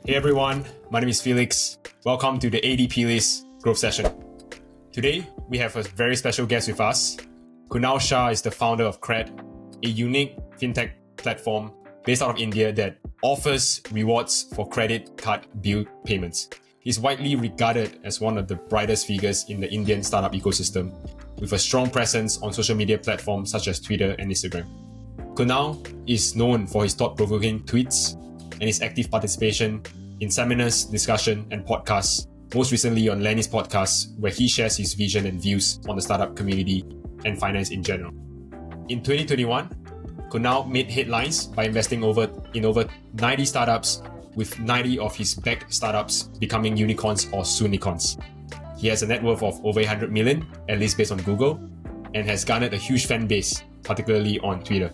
Hey everyone, my name is Felix. Welcome to the ADPList Growth Session. Today, we have a very special guest with us. Kunal Shah is the founder of CRED, a unique fintech platform based out of India that offers rewards for credit card bill payments. He's widely regarded as one of the brightest figures in the Indian startup ecosystem, with a strong presence on social media platforms such as Twitter and Instagram. Kunal is known for his thought-provoking tweets and his active participation in seminars, discussion, and podcasts, most recently on Lenny's podcast, where he shares his vision and views on the startup community and finance in general. In 2021, Kunal made headlines by investing in over 90 startups, with 90 of his backed startups becoming unicorns or soonicorns. He has a net worth of over 100 million, at least based on Google, and has garnered a huge fan base, particularly on Twitter.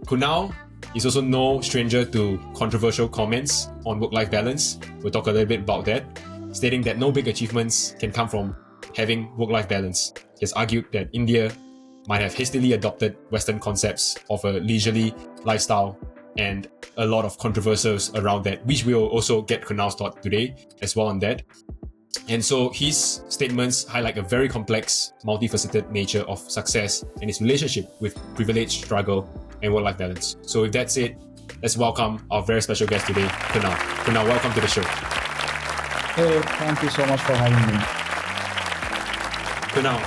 Kunal is also no stranger to controversial comments on work-life balance. We'll talk a little bit about that, stating that no big achievements can come from having work-life balance. He has argued that India might have hastily adopted Western concepts of a leisurely lifestyle and a lot of controversies around that, which we'll also get Kunal's thought today as well on that. And so his statements highlight a very complex, multifaceted nature of success and his relationship with privilege, struggle, and work-life balance. So with that said, let's welcome our very special guest today, Kunal. Kunal, welcome to the show. Hey, thank you so much for having me. Kunal,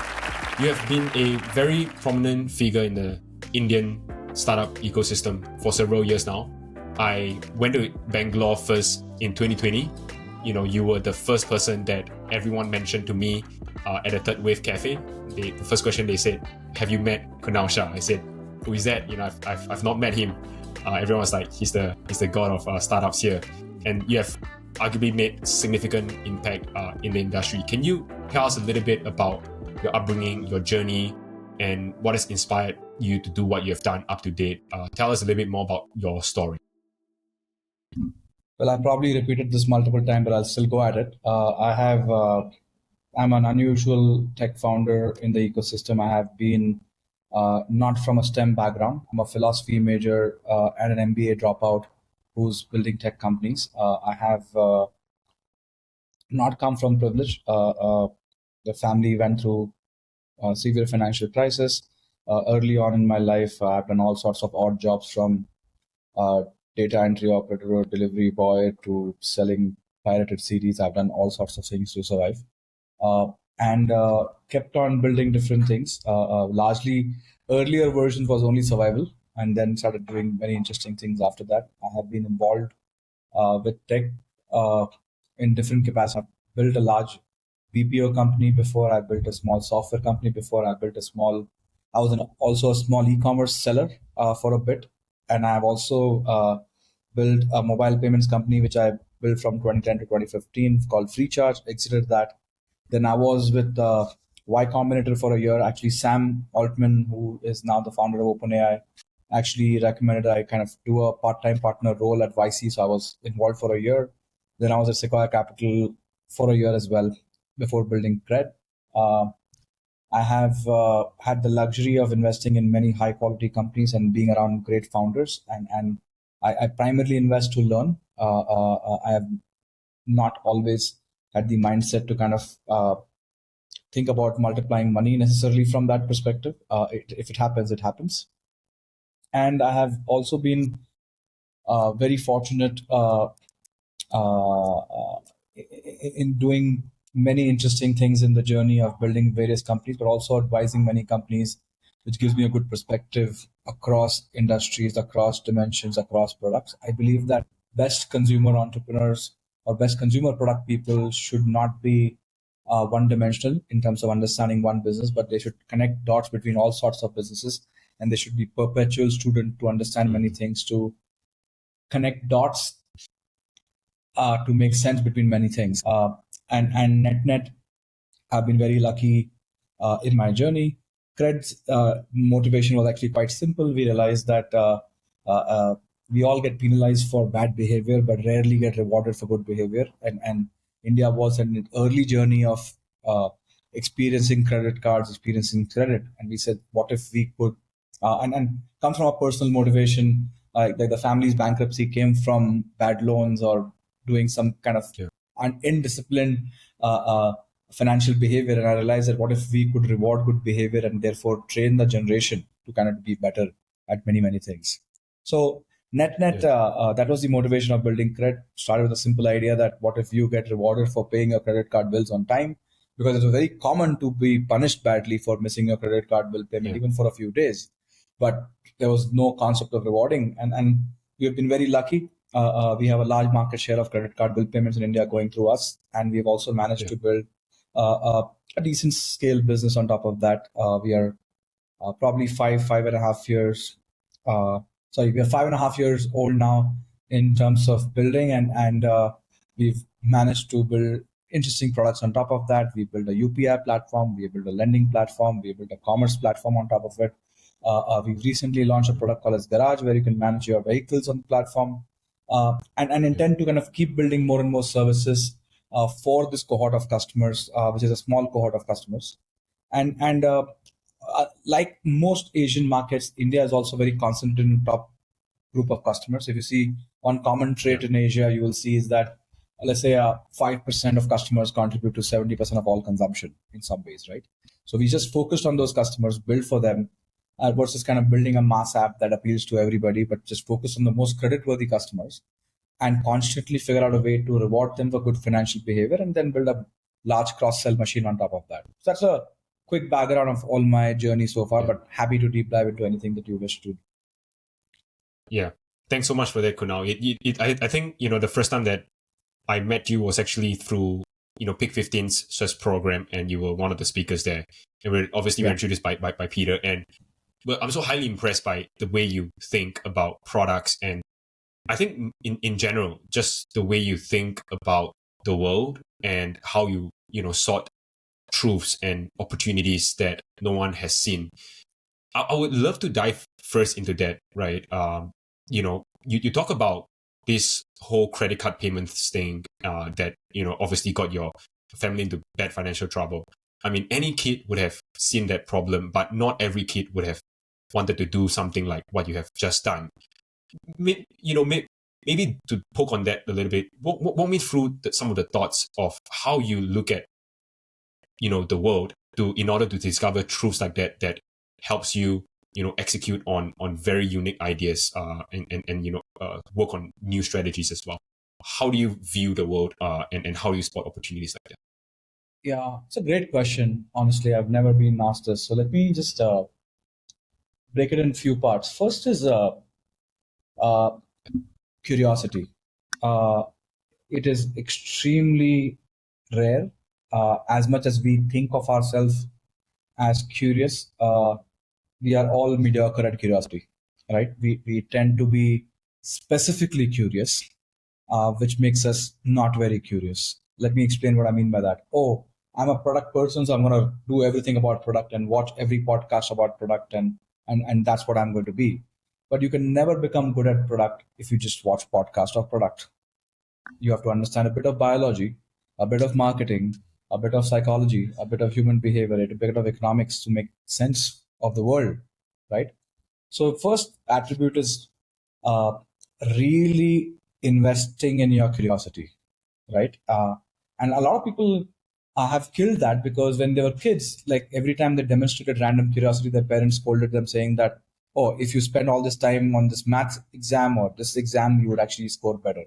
you have been a very prominent figure in the Indian startup ecosystem for several years now. I went to Bangalore first in 2020. You were the first person that everyone mentioned to me at a Third Wave Cafe. The first question they said, "Have you met Kunal Shah?" I said, "Who is that?" I've not met him. Everyone was like, he's the god of startups here, and you have arguably made significant impact in the industry. Can you tell us a little bit about your upbringing, your journey, and what has inspired you to do what you have done up to date? Tell us a little bit more about your story. Well, I probably repeated this multiple times, but I'll still go at it. I'm an unusual tech founder in the ecosystem. I have been not from a STEM background. I'm a philosophy major and an MBA dropout who's building tech companies. I have not come from privilege. The family went through a severe financial crisis. Early on in my life, I've done all sorts of odd jobs, from data entry operator, delivery boy, to selling pirated CDs. I've done all sorts of things to survive. And kept on building different things. Largely, earlier versions was only survival, and then started doing very interesting things after that. I have been involved with tech in different capacities. I've built a large BPO company before. I built a small software company before. I was also a small e-commerce seller for a bit. And I've also built a mobile payments company, which I built from 2010 to 2015, called Freecharge. Exited that. Then I was with Y Combinator for a year. Actually, Sam Altman, who is now the founder of OpenAI, actually recommended I kind of do a part-time partner role at YC. So I was involved for a year. Then I was at Sequoia Capital for a year as well before building CRED. I have had the luxury of investing in many high-quality companies and being around great founders. And I primarily invest to learn. I have not always had the mindset to kind of think about multiplying money necessarily from that perspective. If it happens, it happens. And I have also been very fortunate in doing many interesting things in the journey of building various companies, but also advising many companies, which gives me a good perspective across industries, across dimensions, across products. I believe that best consumer entrepreneurs or best consumer product people should not be one-dimensional in terms of understanding one business, but they should connect dots between all sorts of businesses, and they should be perpetual student to understand many things, to connect dots to make sense between many things. And net, I've been very lucky in my journey. CRED's motivation was actually quite simple. We realized that we all get penalized for bad behavior, but rarely get rewarded for good behavior. And India was in an early journey of experiencing credit cards, experiencing credit. And we said, what if we could, and comes from a personal motivation, like the family's bankruptcy came from bad loans or doing some kind of indisciplined financial behavior, and I realized that what if we could reward good behavior and therefore train the generation to kind of be better at many things. So net that was the motivation of building CRED. Started with a simple idea that what if you get rewarded for paying your credit card bills on time, because it was very common to be punished badly for missing your credit card bill payment even for a few days, but there was no concept of rewarding, and we have been very lucky. We have a large market share of credit card bill payments in India going through us, and we've also managed to build a decent scale business on top of that. We are probably 5.5 years. We are 5.5 years old now in terms of building, and we've managed to build interesting products on top of that. We built a UPI platform, we built a lending platform, we built a commerce platform on top of it. We've recently launched a product called as Garage, where you can manage your vehicles on the platform, and intend to kind of keep building more and more services for this cohort of customers, which is a small cohort of customers. And like most Asian markets, India is also very concentrated in top group of customers. If you see one common trait in Asia, you will see is that, let's say 5% of customers contribute to 70% of all consumption in some ways, right? So we just focused on those customers, build for them, versus kind of building a mass app that appeals to everybody, but just focus on the most creditworthy customers and constantly figure out a way to reward them for good financial behavior, and then build a large cross-sell machine on top of that. So that's a quick background of all my journey so far, but happy to deep dive into anything that you wish to. Yeah, thanks so much for that, Kunal. I think, the first time that I met you was actually through, Pick 15's SES program, and you were one of the speakers there. And we're obviously introduced by Peter. And I'm so highly impressed by the way you think about products, and I think in general, just the way you think about the world and how you, sought truths and opportunities that no one has seen. I would love to dive first into that, right? You talk about this whole credit card payments thing that, obviously got your family into bad financial trouble. I mean, any kid would have seen that problem, but not every kid would have wanted to do something like what you have just done. Maybe to poke on that a little bit, walk me through some of the thoughts of how you look at, the world in order to discover truths like that helps you, execute on very unique ideas and work on new strategies as well. How do you view the world and how do you spot opportunities like that? Yeah, it's a great question. Honestly, I've never been asked this. So let me just break it in a few parts. First is curiosity. It is extremely rare. As much as we think of ourselves as curious, we are all mediocre at curiosity, right? We tend to be specifically curious, which makes us not very curious. Let me explain what I mean by that. Oh, I'm a product person, so I'm going to do everything about product and watch every podcast about product, and that's what I'm going to be. But you can never become good at product if you just watch podcast of product. You have to understand a bit of biology, a bit of marketing, a bit of psychology, a bit of human behavior, a bit of economics to make sense of the world, right? So first attribute is really investing in your curiosity, right? And a lot of people have killed that, because when they were kids, like every time they demonstrated random curiosity, their parents scolded them saying that, oh, if you spend all this time on this math exam or this exam, you would actually score better.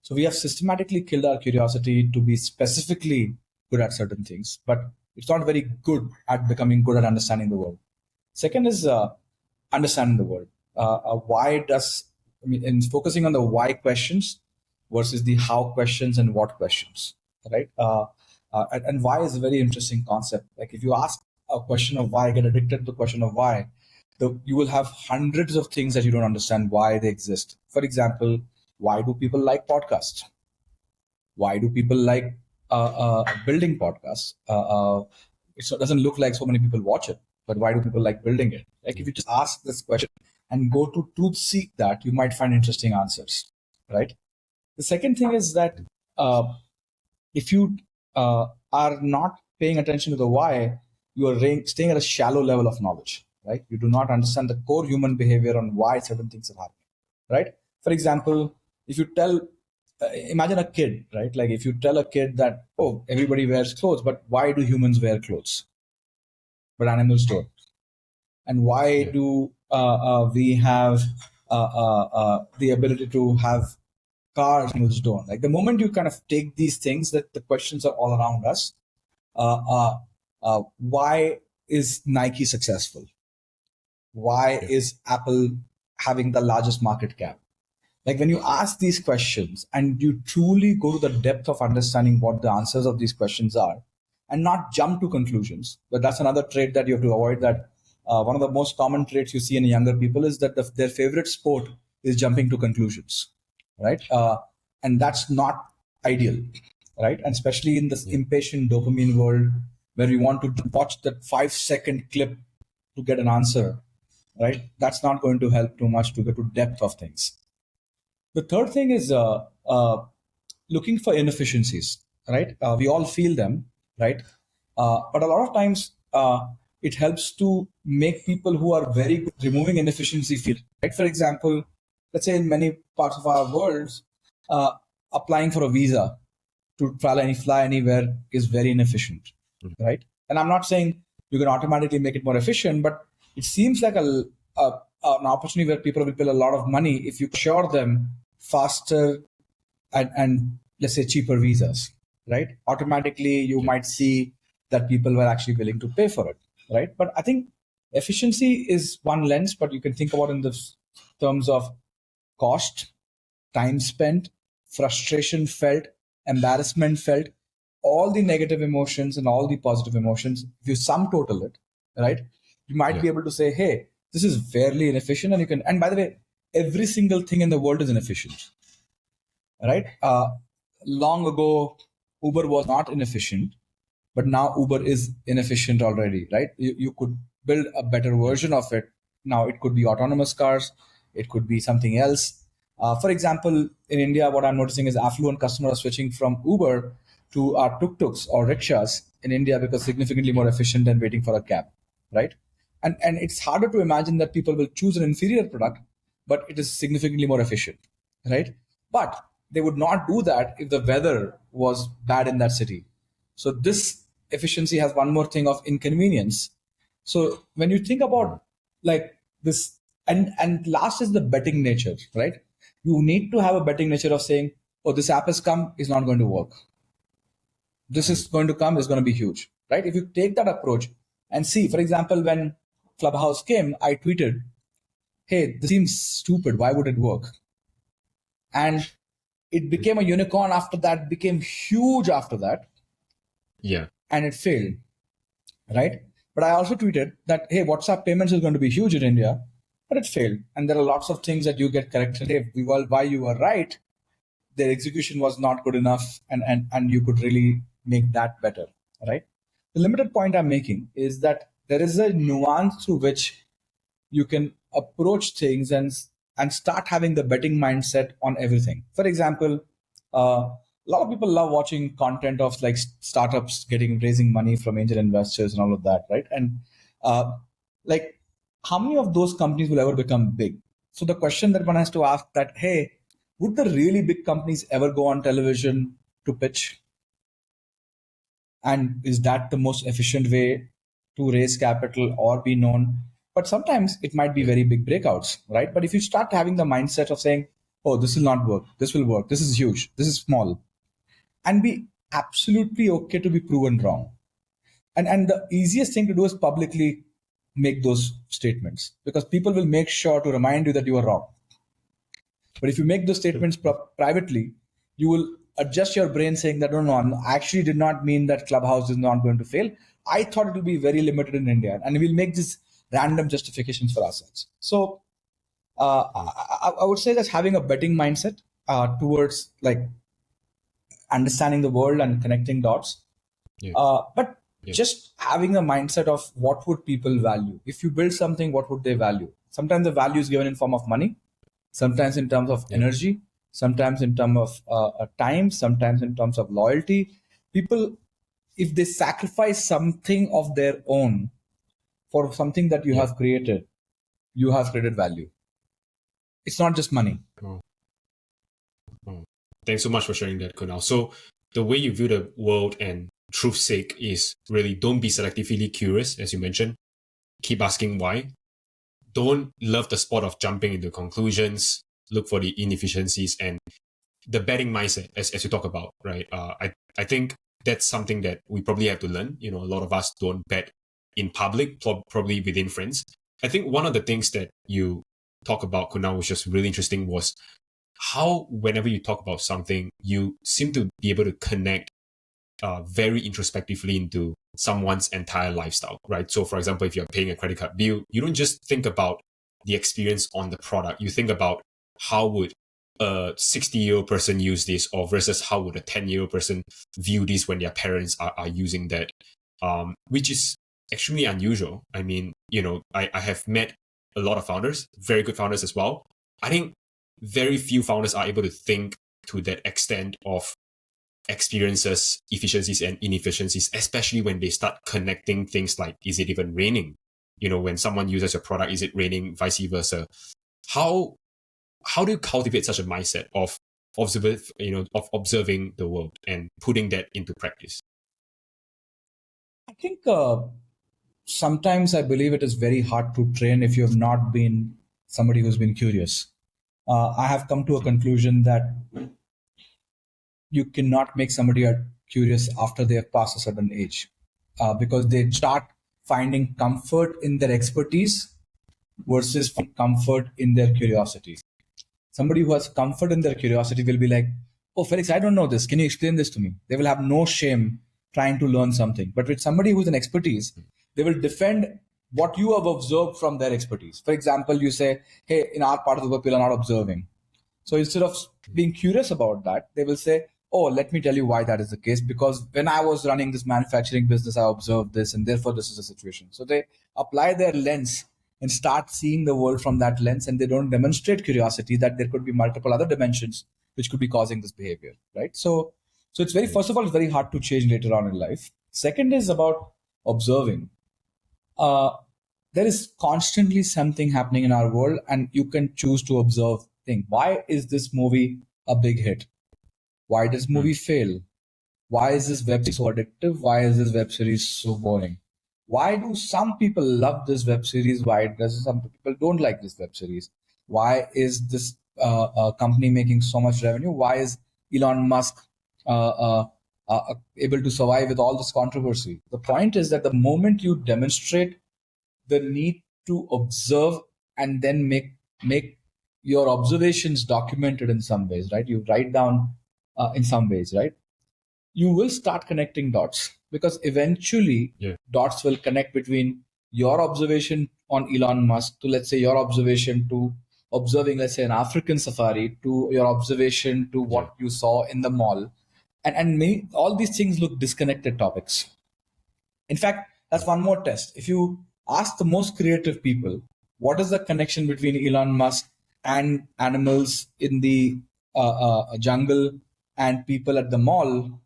So we have systematically killed our curiosity to be specifically good at certain things, but it's not very good at becoming good at understanding the world. Second is understanding the world. In focusing on the why questions versus the how questions and what questions, right? And why is a very interesting concept. Like if you ask a question of why, get addicted to the question of why, you will have hundreds of things that you don't understand why they exist. For example, why do people like podcasts? Why do people like building podcasts? It doesn't look like so many people watch it, but why do people like building it? Like if you just ask this question and go to truth seek that, you might find interesting answers, right? The second thing is that if you are not paying attention to the why, you are staying at a shallow level of knowledge, right? You do not understand the core human behavior on why certain things are happening, right? For example, if you tell imagine a kid, right? Like if you tell a kid that, oh, everybody wears clothes, but why do humans wear clothes, but animals don't? And why do we have the ability to have cars, animals don't? Like the moment you kind of take these things, that the questions are all around us. Why is Nike successful? Why is Apple having the largest market cap? Like when you ask these questions and you truly go to the depth of understanding what the answers of these questions are and not jump to conclusions. But that's another trait that you have to avoid, that one of the most common traits you see in younger people is that their favorite sport is jumping to conclusions, right? And that's not ideal, right? And especially in this impatient dopamine world where we want to watch that 5-second clip to get an answer, right? That's not going to help too much to get to depth of things. The third thing is looking for inefficiencies, right? We all feel them, right? But a lot of times it helps to make people who are very good removing inefficiency feel, right? For example, let's say in many parts of our worlds, applying for a visa to fly anywhere is very inefficient, right? And I'm not saying you can automatically make it more efficient, but it seems like an opportunity where people will pay a lot of money if you assure them faster and let's say cheaper visas, right? Automatically, you might see that people were actually willing to pay for it, right? But I think efficiency is one lens, but you can think about in the terms of cost, time spent, frustration felt, embarrassment felt, all the negative emotions and all the positive emotions. If you sum total it, right, you might be able to say, hey, this is fairly inefficient. And you can, and by the way, every single thing in the world is inefficient, right? Long ago, Uber was not inefficient, but now Uber is inefficient already, right? You could build a better version of it. Now it could be autonomous cars, it could be something else. For example, in India, what I'm noticing is affluent customers are switching from Uber to tuk-tuks or rickshaws in India because significantly more efficient than waiting for a cab, right? And it's harder to imagine that people will choose an inferior product, but it is significantly more efficient, right? But they would not do that if the weather was bad in that city. So this efficiency has one more thing of inconvenience. So when you think about like this, and last is the betting nature, right? You need to have a betting nature of saying, oh, this app has come, is not going to work. This is going to come, is going to be huge, right? If you take that approach and see, for example, when Clubhouse came, I tweeted, hey, this seems stupid. Why would it work? And it became a unicorn after that, became huge after that. Yeah. And it failed, right? But I also tweeted that, hey, WhatsApp payments is going to be huge in India, but it failed. And there are lots of things that you get corrected. Hey, why you were right, their execution was not good enough, and you could really make that better, right? The limited point I'm making is that there is a nuance through which you can approach things and start having the betting mindset on everything. For example, a lot of people love watching content of like startups raising money from angel investors and all of that, right? And like, how many of those companies will ever become big? So the question that one has to ask that, hey, would the really big companies ever go on television to pitch? And is that the most efficient way to raise capital or be known? But sometimes it might be very big breakouts, right? But if you start having the mindset of saying, oh, this will not work, this will work, this is huge, this is small, and be absolutely okay to be proven wrong. And the easiest thing to do is publicly make those statements, because people will make sure to remind you that you are wrong. But if you make those statements privately, you will adjust your brain saying that, no, I actually did not mean that Clubhouse is not going to fail. I thought it will be very limited in India, and we'll make these random justifications for ourselves. So I would say that having a betting mindset towards like understanding the world and connecting dots, but just having a mindset of what would people value. If you build something, what would they value? Sometimes the value is given in form of money, sometimes in terms of energy, sometimes in terms of time, sometimes in terms of loyalty. People, if they sacrifice something of their own for something that you have created, you have created value. It's not just money. Thanks so much for sharing that, Kunal. So the way you view the world and truth's sake is really don't be selectively curious, as you mentioned. Keep asking why. Don't love the sport of jumping into conclusions. Look for the inefficiencies and the betting mindset, as you talk about, right? I think that's something that we probably have to learn. A lot of us don't bet in public, probably within friends. I think one of the things that you talk about, Kunal, which was really interesting, was how whenever you talk about something, you seem to be able to connect very introspectively into someone's entire lifestyle, right? So, for example, if you're paying a credit card bill, you don't just think about the experience on the product. You think about how would a 60-year-old person use this, or versus how would a 10-year-old person view this when their parents are using that, which is extremely unusual. I mean, I have met a lot of founders, very good founders as well. I think very few founders are able to think to that extent of experiences, efficiencies, and inefficiencies, especially when they start connecting things like, is it even raining? When someone uses your product, is it raining, vice versa? How do you cultivate such a mindset of observing the world and putting that into practice? I think sometimes I believe it is very hard to train if you have not been somebody who's been curious. I have come to a conclusion that you cannot make somebody curious after they have passed a certain age, because they start finding comfort in their expertise versus comfort in their curiosity. Somebody who has comfort in their curiosity will be like, oh, Felix, I don't know this. Can you explain this to me? They will have no shame trying to learn something. But with somebody who's an expertise, they will defend what you have observed from their expertise. For example, you say, hey, in our part of the world, people are not observing. So instead of being curious about that, they will say, oh, let me tell you why that is the case. Because when I was running this manufacturing business, I observed this, and therefore this is the situation. So they apply their lens and start seeing the world from that lens, and they don't demonstrate curiosity that there could be multiple other dimensions which could be causing this behavior, right? So it's very, first of all, it's very hard to change later on in life. Second is about observing. There is constantly something happening in our world, and you can choose to observe things. Why is this movie a big hit? Why does movie fail? Why is this web series so addictive? Why is this web series so boring? Why do some people love this web series? Why does some people don't like this web series? Why is this company making so much revenue? Why is Elon Musk able to survive with all this controversy? The point is that the moment you demonstrate the need to observe and then make your observations documented in some ways, right? You write down in some ways, right? You will start connecting dots, because eventually dots will connect between your observation on Elon Musk to, let's say, your observation to observing, let's say, an African safari, to your observation to what you saw in the mall. And all these things look disconnected topics. In fact, that's one more test. If you ask the most creative people, what is the connection between Elon Musk and animals in the jungle and people at the mall,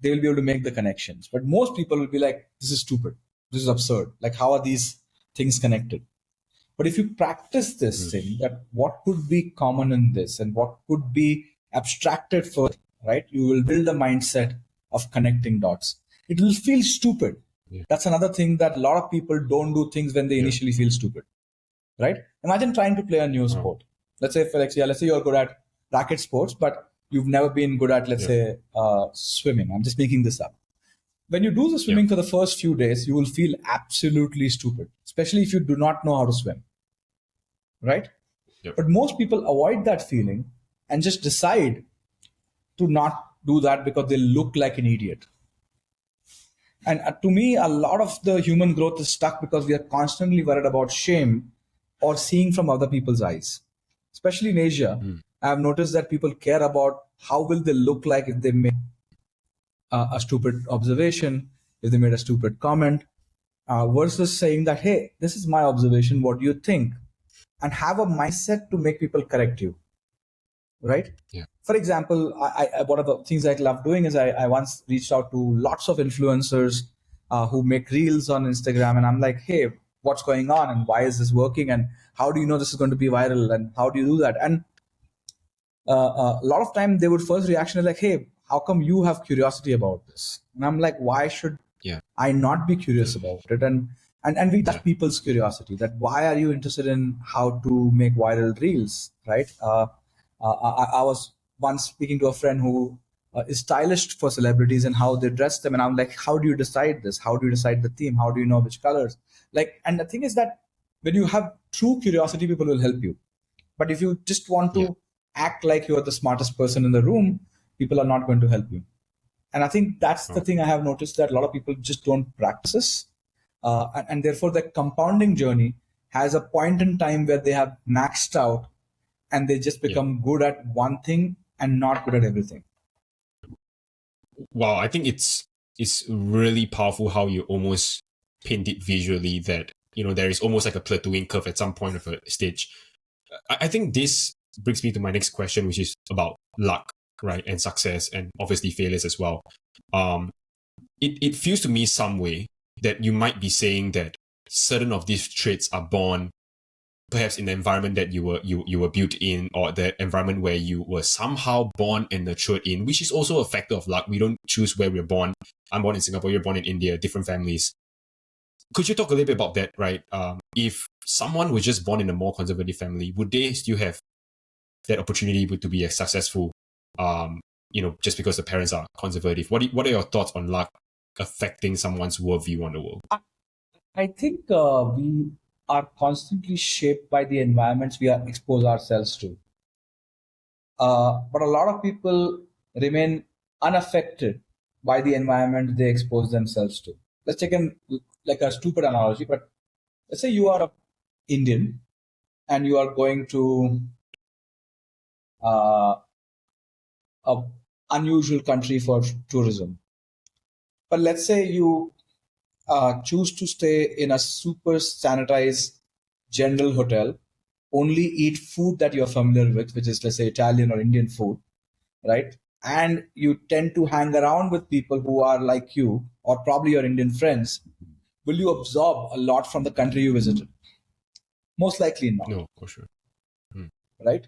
they will be able to make the connections. But most people will be like, this is stupid. This is absurd. Like, how are these things connected? But if you practice this thing, that what could be common in this and what could be abstracted for, right? You will build a mindset of connecting dots. It will feel stupid. That's another thing, that a lot of people don't do things when they initially feel stupid, right? Imagine trying to play a new sport. Let's say, Felix, let's say you're good at racket sports, but you've never been good at, let's say, swimming. I'm just making this up. When you do the swimming for the first few days, you will feel absolutely stupid, especially if you do not know how to swim, right? But most people avoid that feeling and just decide to not do that because they look like an idiot. And to me, a lot of the human growth is stuck because we are constantly worried about shame or seeing from other people's eyes. Especially in Asia, I have noticed that people care about how will they look like if they make a stupid observation, if they made a stupid comment, versus saying that, hey, this is my observation, what do you think? And have a mindset to make people correct you, right? For example, one of the things I love doing is I once reached out to lots of influencers who make reels on Instagram, and I'm like, hey, what's going on and why is this working and how do you know this is going to be viral and how do you do that? And a lot of time they would first reaction is like, hey, how come you have curiosity about this? And I'm like, why should I not be curious about it? And we touch people's curiosity, that why are you interested in how to make viral reels, right? I was once speaking to a friend who is stylish for celebrities and how they dress them, and I'm like, how do you decide this? How do you decide the theme? How do you know which colors? Like, and the thing is that when you have true curiosity, people will help you. But if you just want to act like you're the smartest person in the room, people are not going to help you. And I think that's the thing I have noticed, that a lot of people just don't practice this. And therefore, the compounding journey has a point in time where they have maxed out and they just become good at one thing and not good at everything. Wow, I think it's really powerful how you almost paint it visually, that there is almost like a plateauing curve at some point of a stage. I think this brings me to my next question, which is about luck, right, and success, and obviously failures as well. It feels to me some way that you might be saying that certain of these traits are born perhaps in the environment that you were built in, or the environment where you were somehow born and nurtured in, which is also a factor of luck. We don't choose where we're born. I'm born in Singapore, you're born in India, different families. Could you talk a little bit about that, right? If someone was just born in a more conservative family, would they still have that opportunity to be as successful, just because the parents are conservative? What are your thoughts on luck affecting someone's worldview on the world? I think we are constantly shaped by the environments we expose ourselves to. But a lot of people remain unaffected by the environment they expose themselves to. Let's take a stupid analogy, but let's say you are an Indian and you are going to a unusual country for tourism. But let's say you choose to stay in a super sanitized general hotel, only eat food that you're familiar with, which is, let's say, Italian or Indian food, right? And you tend to hang around with people who are like you, or probably your Indian friends. Will you absorb a lot from the country you visited? Most likely not. No, for sure. Right?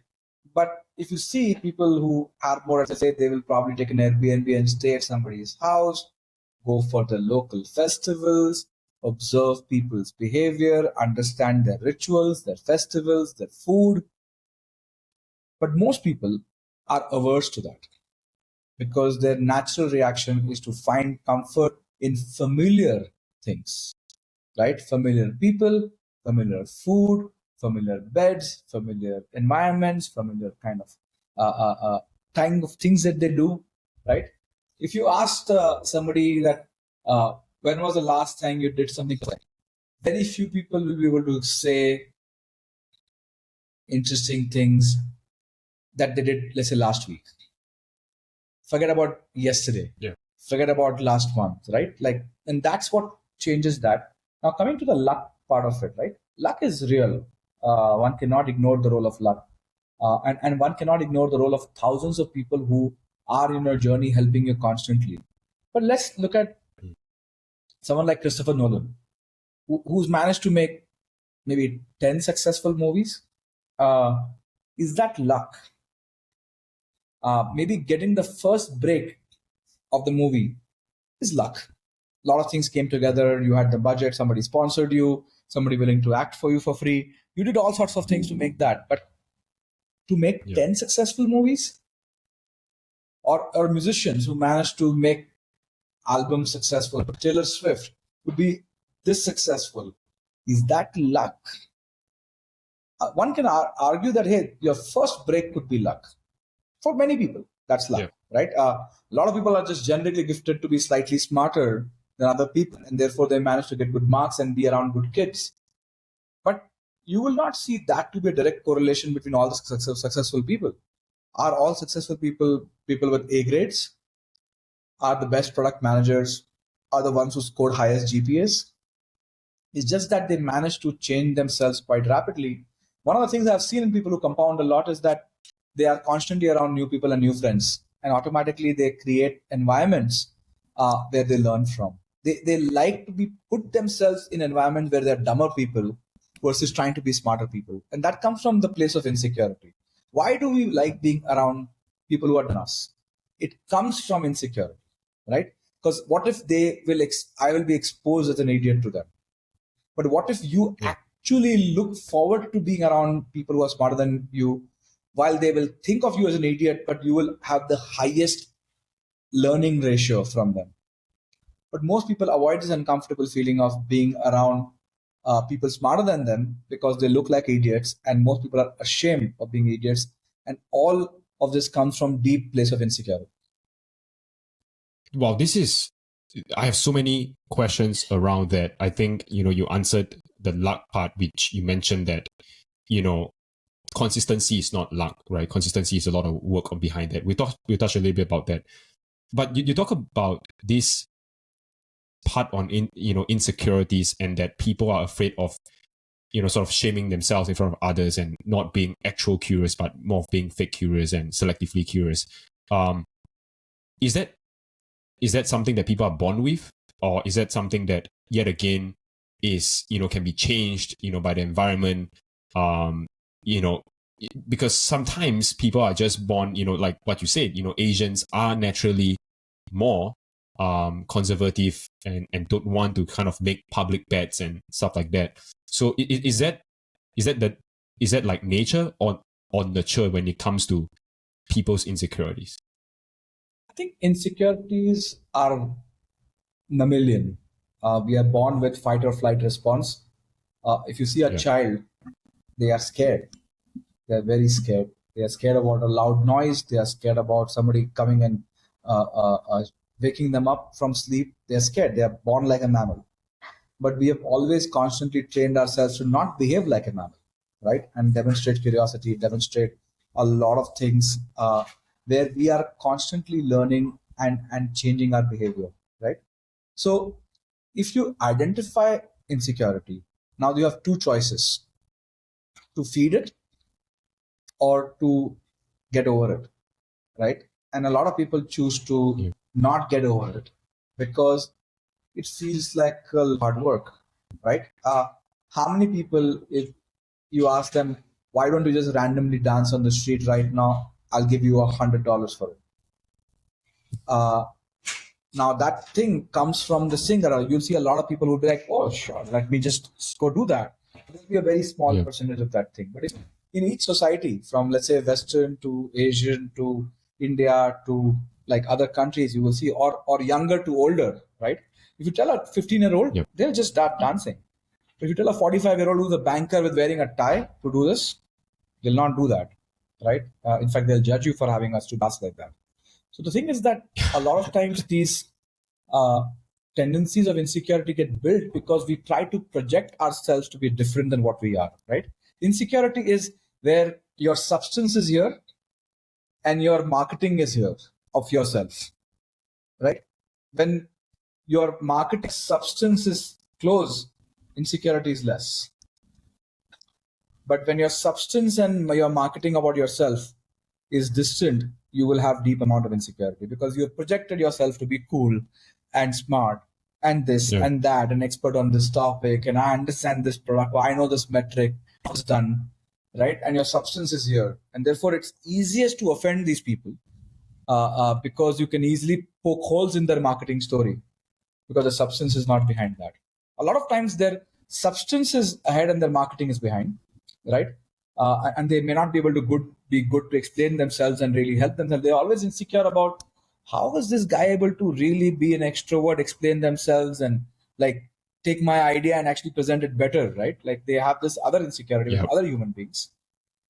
But if you see people who are more, let's say, they will probably take an Airbnb and stay at somebody's house, go for the local festivals, observe people's behavior, understand their rituals, their festivals, their food. But most people are averse to that because their natural reaction is to find comfort in familiar things, right? Familiar people, familiar food, familiar beds, familiar environments, familiar kind of things that they do, right? If you asked somebody that when was the last time you did something, very few people will be able to say interesting things that they did, let's say, last week. Forget about yesterday. Forget about last month, right? Like, and that's what changes that. Now, coming to the luck part of it, right? Luck is real. One cannot ignore the role of luck. And one cannot ignore the role of thousands of people who are in your journey helping you constantly. But let's look at someone like Christopher Nolan, who's managed to make maybe 10 successful movies. Is that luck? Maybe getting the first break of the movie is luck. A lot of things came together. You had the budget, somebody sponsored you, somebody willing to act for you for free. You did all sorts of things to make that. But to make 10 successful movies, or musicians who managed to make albums successful, Taylor Swift would be this successful. Is that luck? One can argue that, hey, your first break could be luck. For many people, that's luck, right? A lot of people are just genetically gifted to be slightly smarter than other people, and therefore they manage to get good marks and be around good kids. But you will not see that to be a direct correlation between all the successful people. Are all successful people with A grades? Are the best product managers? Are the ones who scored highest GPAs? It's just that they manage to change themselves quite rapidly. One of the things I've seen in people who compound a lot is that they are constantly around new people and new friends, and automatically they create environments where they learn from. They like to put themselves in environments where they're dumber people versus trying to be smarter people. And that comes from the place of insecurity. Why do we like being around people who are than us? It comes from insecurity, right? Because what if I will be exposed as an idiot to them? But what if you Yeah. actually look forward to being around people who are smarter than you, while they will think of you as an idiot, but you will have the highest learning ratio from them? But most people avoid this uncomfortable feeling of being around people smarter than them because they look like idiots, and most people are ashamed of being idiots. And all of this comes from deep place of insecurity. Wow, I have so many questions around that. I think, you answered the luck part, which you mentioned that, you know, consistency is not luck, right? Consistency is a lot of work behind that. We touched a little bit about that. But you talk about this part on insecurities, and that people are afraid of sort of shaming themselves in front of others and not being actual curious, but more of being fake curious and selectively curious. Um, is that something that people are born with, or is that something that yet again is can be changed by the environment? Um, you know, because sometimes people are just born, like what you said, Asians are naturally more conservative, and don't want to kind of make public bets and stuff like that. So is that the is that like nature or nurture when it comes to people's insecurities? I think insecurities are mammalian. We are born with fight or flight response. If you see a Yeah. child, they are scared. They are very scared. They are scared about a loud noise. They are scared about somebody coming and uh, uh, uh, waking them up from sleep. They are scared. They are born like a mammal. But we have always constantly trained ourselves to not behave like a mammal, right? And demonstrate curiosity, demonstrate a lot of things where we are constantly learning and changing our behavior, right? So if you identify insecurity, now you have two choices: to feed it or to get over it, right? And a lot of people choose to Yeah. not get over it because it feels like hard work, right? How many people, if you ask them, why don't you just randomly dance on the street right now? I'll give you $100 for it. Uh, Now that thing comes from the singer. You'll see a lot of people who'll be like, "Oh, sure, let me just go do that." There'll be a very small Yeah. percentage of that thing. But if in each society, from let's say Western to Asian to India to like other countries, you will see, or younger to older, right? If you tell a 15-year-old, Yeah. they'll just start dancing. If you tell a 45-year-old who's a banker with wearing a tie to do this, they'll not do that, right? In fact, they'll judge you for having us to dance like that. So the thing is that a lot of times these uh, tendencies of insecurity get built because we try to project ourselves to be different than what we are, right? Insecurity is where your substance is here and your marketing is here of yourself, right? When your marketing substance is close, insecurity is less. But when your substance and your marketing about yourself is distant, you will have deep amount of insecurity because you have projected yourself to be cool and smart and this Yeah. and that, an expert on this topic, and I understand this product, I know this metric, it's done, right? And your substance is here, and therefore it's easiest to offend these people because you can easily poke holes in their marketing story because the substance is not behind that. A lot of times their substance is ahead and their marketing is behind, right? And they may not be able to be good to explain themselves and really help themselves. They're always insecure about how is this guy able to really be an extrovert, explain themselves, and like take my idea and actually present it better, right? Like they have this other insecurity with Yeah. other human beings,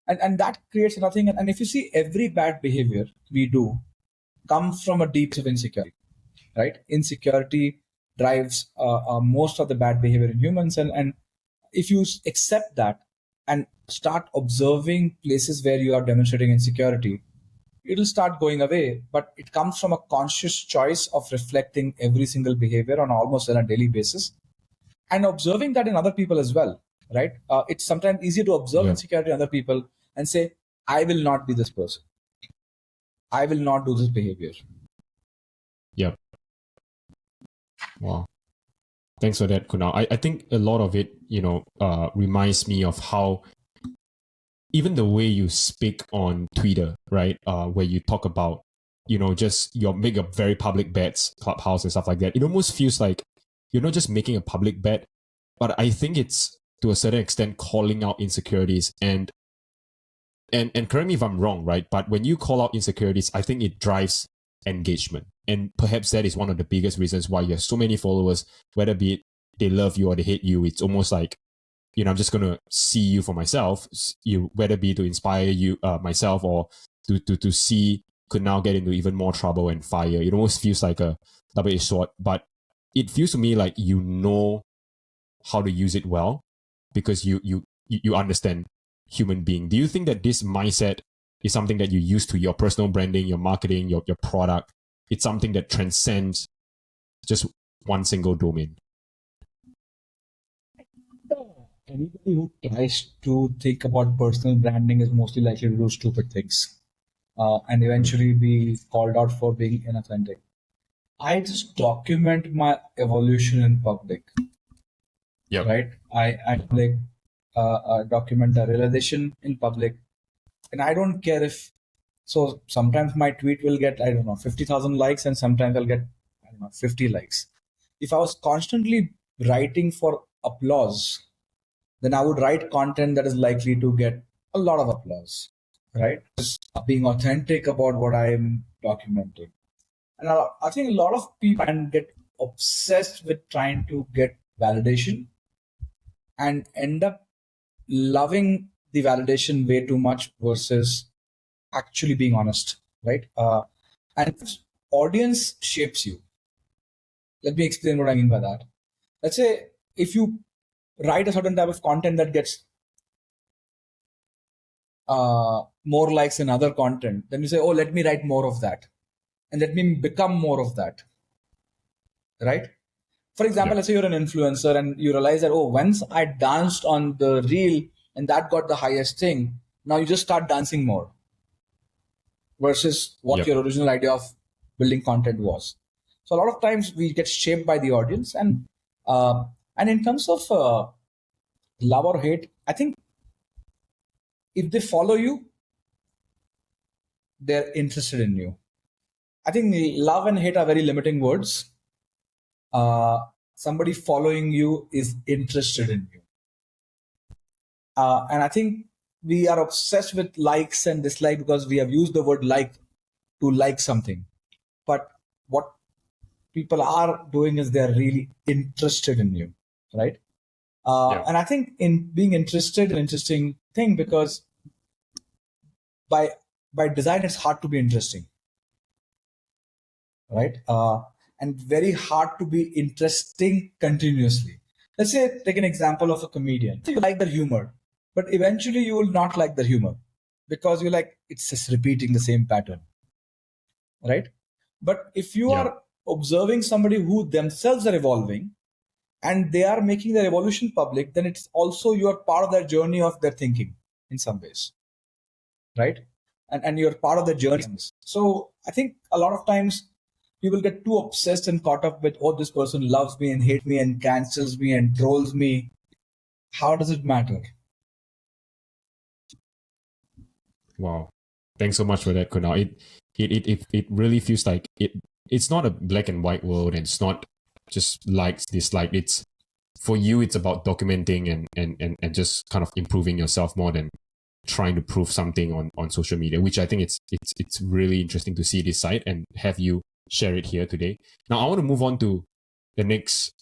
and that creates nothing. And if you see, every bad behavior we do comes from a deep of insecurity, right? Insecurity drives most of the bad behavior in humans, and if you accept that and start observing places where you are demonstrating insecurity, it'll start going away. But it comes from a conscious choice of reflecting every single behavior on almost on a daily basis and observing that in other people as well, right? It's sometimes easier to observe Yeah. insecurity in other people and say, I will not be this person, I will not do this behavior. Yeah. Wow. Thanks for that, Kunal. I think a lot of it, reminds me of how even the way you speak on Twitter, right? Where you talk about, just your make a very public bets, Clubhouse and stuff like that. It almost feels like you're not just making a public bet, but I think it's to a certain extent calling out insecurities and correct me if I'm wrong, right? But when you call out insecurities, I think it drives engagement. And perhaps that is one of the biggest reasons why you have so many followers, whether be it they love you or they hate you. It's almost like, I'm just gonna see you for myself. Whether be to inspire you, myself, or to see could now get into even more trouble and fire. It almost feels like a double-edged sword, but it feels to me like you know how to use it well because you understand human being. Do you think that this mindset is something that you use to your personal branding, your marketing, your product? It's something that transcends just one single domain. Anybody who tries to think about personal branding is mostly likely to do stupid things and eventually be called out for being inauthentic. I just document my evolution in public. Yep. Right? I document a realization in public, and I don't care if. So sometimes my tweet will get 50,000 likes, and sometimes I'll get 50 likes. If I was constantly writing for applause, then I would write content that is likely to get a lot of applause, right? Just being authentic about what I am documenting. And I think a lot of people can get obsessed with trying to get validation and end up loving the validation way too much versus actually being honest, right? And audience shapes you. Let me explain what I mean by that. Let's say if you write a certain type of content that gets more likes than other content, then you say, oh, let me write more of that. And let me become more of that, right? For example, let's say you're an influencer and you realize that, oh, once I danced on the reel and that got the highest thing, now you just start dancing more versus what your original idea of building content was. So a lot of times we get shaped by the audience. And in terms of love or hate, I think if they follow you, they're interested in you. I think love and hate are very limiting words. Somebody following you is interested in you. And I think we are obsessed with likes and dislike because we have used the word like to like something. But what people are doing is they're really interested in you, right? And I think in being interested, an interesting thing because by design, it's hard to be interesting, right? And very hard to be interesting continuously. Let's say, take an example of a comedian. You like their humor, but eventually you will not like their humor because you're like, it's just repeating the same pattern, right? But if you are observing somebody who themselves are evolving and they are making their evolution public, then it's also you are part of their journey of their thinking in some ways, right? And you're part of the journey. So I think a lot of times people get too obsessed and caught up with, oh, this person loves me and hates me and cancels me and trolls me. How does it matter? Wow. Thanks so much for that, Kunal. It really feels like it's not a black and white world, and it's not just likes, dislike. It's for you, it's about documenting and just kind of improving yourself more than trying to prove something on social media, which I think it's really interesting to see this side and have you share it here today. Now I want to move on to the next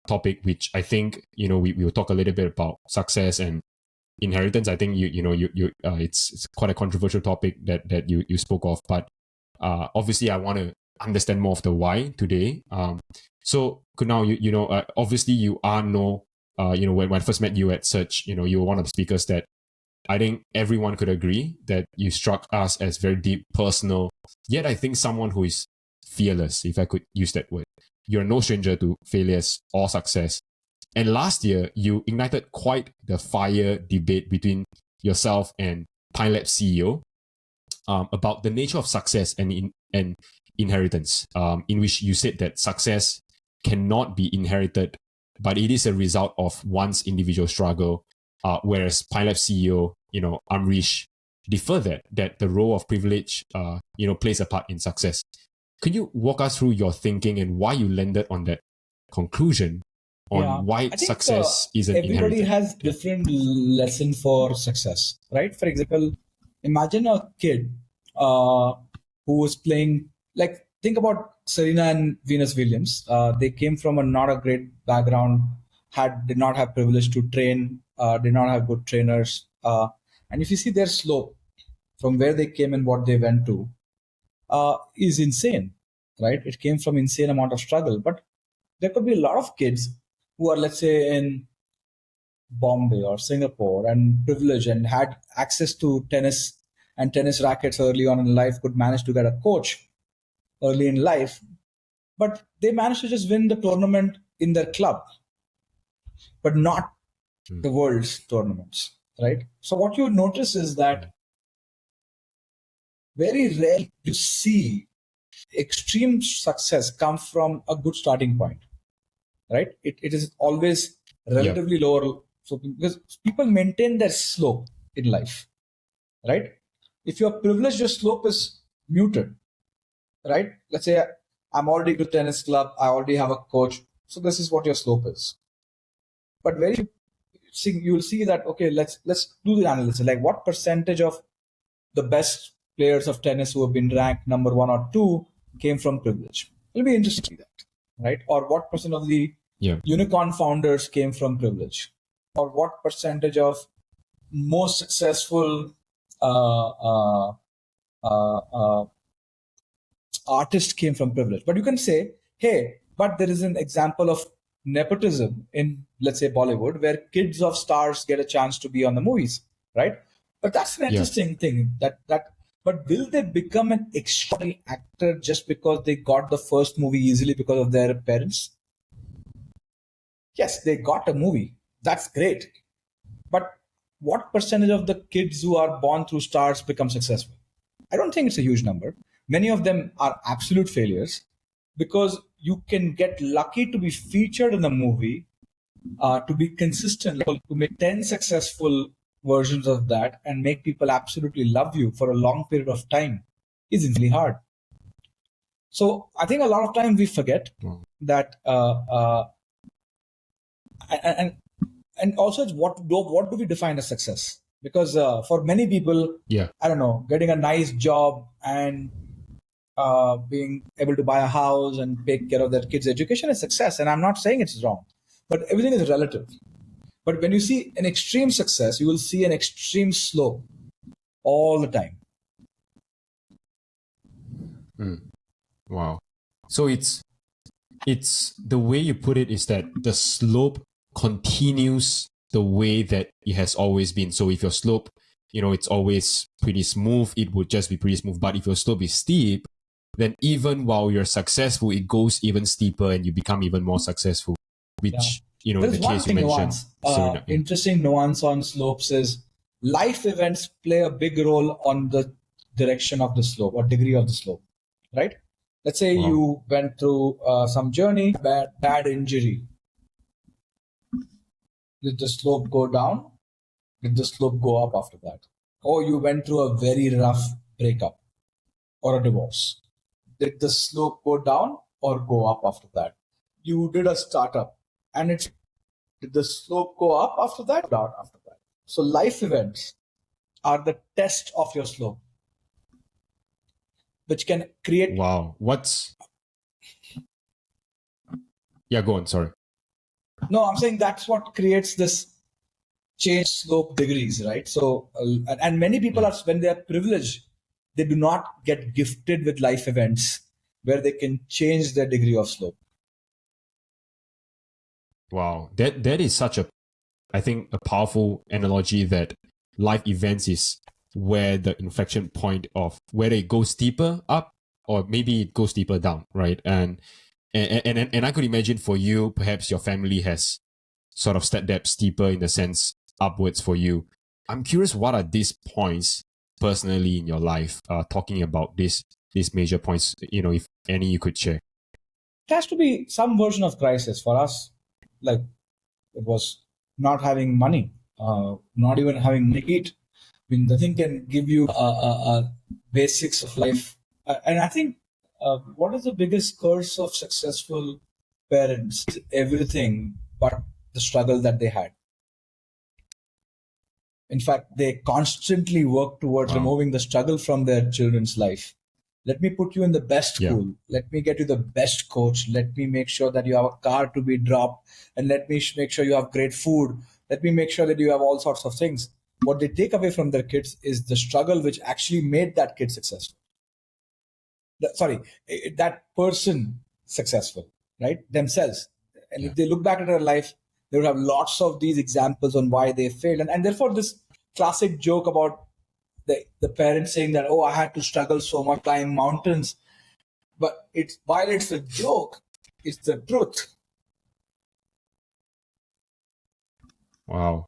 topic, which I think we will talk a little bit about success and inheritance. I think it's quite a controversial topic that you spoke of, but obviously I want to understand more of the why today. So Kunal, obviously you are when I first met you at Search, you were one of the speakers that I think everyone could agree that you struck us as very deep, personal, yet I think someone who is fearless, if I could use that word. You're no stranger to failures or success. And last year, you ignited quite the fire debate between yourself and PineLab CEO about the nature of success and inheritance, in which you said that success cannot be inherited, but it is a result of one's individual struggle, whereas PineLab CEO Amrish defer that the role of privilege, plays a part in success. Could you walk us through your thinking and why you landed on that conclusion on why I think success isn't everybody inherited? has different lesson for success, right? For example, imagine a kid who was playing, like, think about Serena and Venus Williams. They came from a not a great background, did not have privilege to train, did not have good trainers. And if you see their slope from where they came and what they went to, is insane, right? It came from insane amount of struggle. But there could be a lot of kids who are, let's say, in Bombay or Singapore and privileged and had access to tennis and tennis rackets early on in life, could manage to get a coach early in life, but they managed to just win the tournament in their club, but not the world's tournaments, right? So what you notice is that very rarely you see extreme success come from a good starting point, right? It is always relatively lower. So because people maintain their slope in life, right? If you're privileged, your slope is muted, right? Let's say I'm already good tennis club, I already have a coach, so this is what your slope is. But you'll see that, okay, let's do the analysis. Like, what percentage of the best players of tennis who have been ranked number 1 or 2 came from privilege? It'll be interesting to see that, right? Or what percent of the unicorn founders came from privilege? Or what percentage of most successful artists came from privilege? But you can say, hey, but there is an example of nepotism in, let's say, Bollywood, where kids of stars get a chance to be on the movies, right? But that's an interesting thing. But will they become an extraordinary actor just because they got the first movie easily because of their parents? Yes, they got a movie. That's great. But what percentage of the kids who are born through stars become successful? I don't think it's a huge number. Many of them are absolute failures because you can get lucky to be featured in a movie, to be consistent, to make 10 successful versions of that and make people absolutely love you for a long period of time is insanely hard. So I think a lot of time we forget that, and also it's what do we define as success? Because for many people, I don't know, getting a nice job and being able to buy a house and take care of their kids' education is success. And I'm not saying it's wrong, but everything is relative. But when you see an extreme success, you will see an extreme slope all the time. Wow. So it's the way you put it is that the slope continues the way that it has always been. So if your slope, it's always pretty smooth, it would just be pretty smooth. But if your slope is steep, then even while you're successful, it goes even steeper and you become even more successful, which, in the case you mentioned. Interesting nuance on slopes is life events play a big role on the direction of the slope or degree of the slope, right? Let's say you went through some journey, bad injury. Did the slope go down? Did the slope go up after that? Or you went through a very rough breakup or a divorce. Did the slope go down or go up after that? You did a startup and did the slope go up after that or down after that? So life events are the test of your slope, which can create... Wow. Yeah, go on. Sorry. No, I'm saying that's what creates this change slope degrees, right? So, and many people are, when they are privileged, they do not get gifted with life events where they can change their degree of slope. Wow. That is such I think, a powerful analogy that life events is where the inflection point of whether it goes deeper up or maybe it goes deeper down, right? And I could imagine for you, perhaps your family has sort of stepped steeper in the sense upwards for you. I'm curious, what are these points personally in your life, talking about these major points, if any you could share? It has to be some version of crisis for us. Like, it was not having money, not even having money to eat. mean, nothing can give you basics of life. And I think what is the biggest curse of successful parents? Everything but the struggle that they had. In fact, they constantly work towards removing the struggle from their children's life. Let me put you in the best school. Let me get you the best coach. Let me make sure that you have a car to be dropped. And let me make sure you have great food. Let me make sure that you have all sorts of things. What they take away from their kids is the struggle which actually made that kid successful. That person successful, right? Themselves. And if they look back at their life, they would have lots of these examples on why they failed. And therefore, this classic joke about the parents saying that, oh, I had to struggle so much, climb mountains. But while it's a joke, it's the truth. Wow.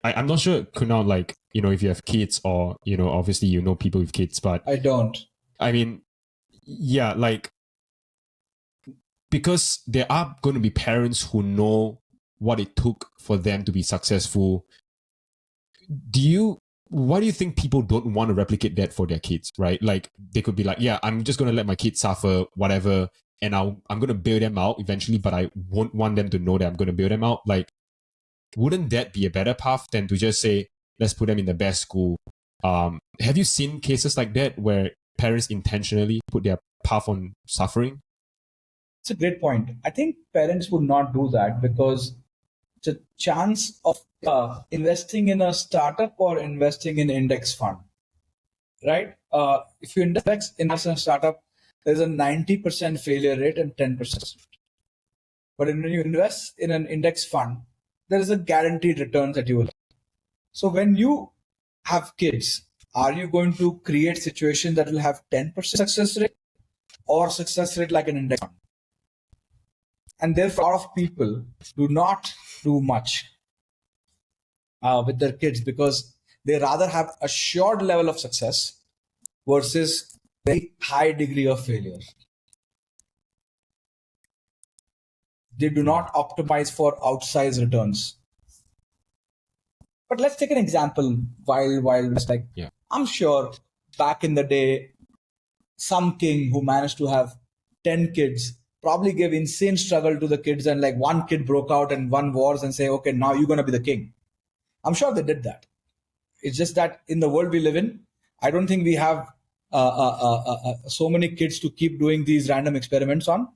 I'm not sure, Kunal, like, if you have kids or, obviously, people with kids, but I don't. I mean, yeah, like, because there are going to be parents who know what it took for them to be successful. Why do you think people don't want to replicate that for their kids, right? Like, they could be like, yeah, I'm just going to let my kids suffer, whatever, and I'm going to bail them out eventually, but I won't want them to know that I'm going to bail them out. Like, wouldn't that be a better path than to just say, let's put them in the best school? Have you seen cases like that where parents intentionally put their path on suffering? It's a great point. I think parents would not do that because the chance of investing in a startup or investing in index fund, right? If you invest in a startup, there's a 90% failure rate and 10%. But when you invest in an index fund, there is a guaranteed return that you will. So when you have kids, are you going to create situations that will have 10% success rate or success rate like an index fund? And therefore, a lot of people do not do much with their kids because they rather have a short level of success versus very high degree of failure. They do not optimize for outsized returns. But let's take an example. I'm sure back in the day, some king who managed to have 10 kids probably gave insane struggle to the kids, and like one kid broke out and won wars and say, okay, now you're going to be the king. I'm sure they did that. It's just that in the world we live in, I don't think we have so many kids to keep doing these random experiments on.